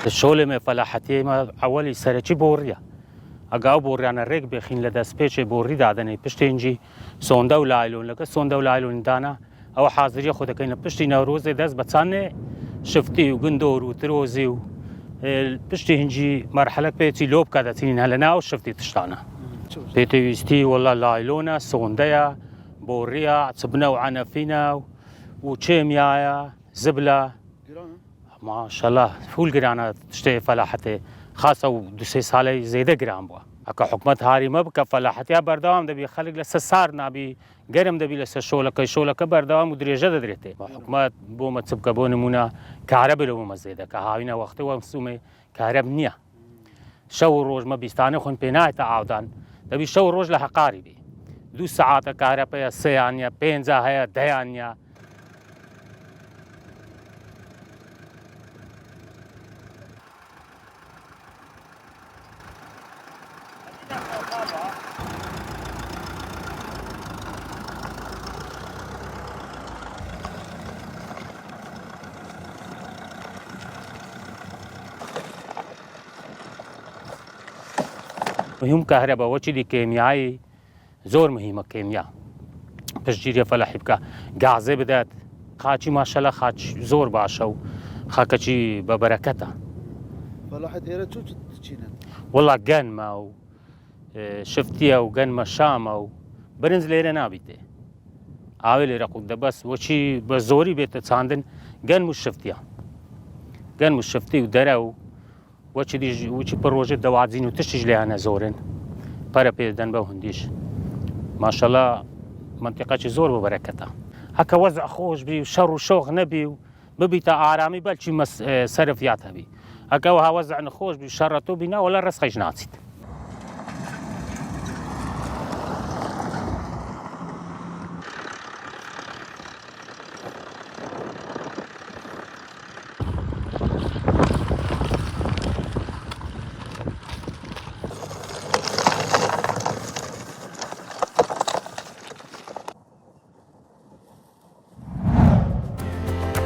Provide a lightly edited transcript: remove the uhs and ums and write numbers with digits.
الشغل ما فلاحتي ما أولي سرچی بوریا اگه بوریان ریگ بخین لدست پیچ بوری دادنی پشتینجی سونده و لایلون لکه سونده و لایلون دانا او حاضری خود کین پشتی نوروز دست بتسانه شفتی و گندور و تروزی و پشتینجی مرحله پیچی لوب کده تین هلنا و شفتی تشتانه پیتویستی والله لایلونه سونده بوریا صبنا و عنفینا و چیمیایا زبله ما شاء الله فول گرانه تشتی فلاحته خاصة ودو سي سالي زيادة جرام بوا اكا حكومت هاري ما بك فلاحتيا بردوام دبي خلق لسه صارنا بي قرم دبي لسه شولك بردوام ودريجة دريته حكومت بوما تسبك بونمونا كهرب لو ما زيادة كهاوينا وقت ومسومه كهرب نيا شو روج ما بيستانه خون بيناي تعاودان دبي شو روج لها قاربي 2 ساعات كهرب 3 انيا 5 هيا 10 انيا مهم كهرباء وشي دي كيميائي زور مهمة كيمياء تشجيريا فلاحي بكا قاعزة بدات خاچي ما شاء الله خاچ زور باشو خاكچي ببركتها فلاحة هيرا شو تشينن والله قنمة و شفتيها وقنمة شامة و برنز ليرة نابيته عاولي رقود ده بس وشي بزوري بيت تصاندن قنم الشفتيها قنم الشفتي ودرا وچی دی وچی پروژه دوازین و تشتیج لیانه زورن پره پیدن به هندیش ماشاءالله منطقه چی زور ببرکته هکا وضع خوش بی و شر و شوق نبی و ببیتا آرامی بلچی صرفیات هبی هکا وها وضع نخوش بی شرطو بینا ولا رسخیش ناسید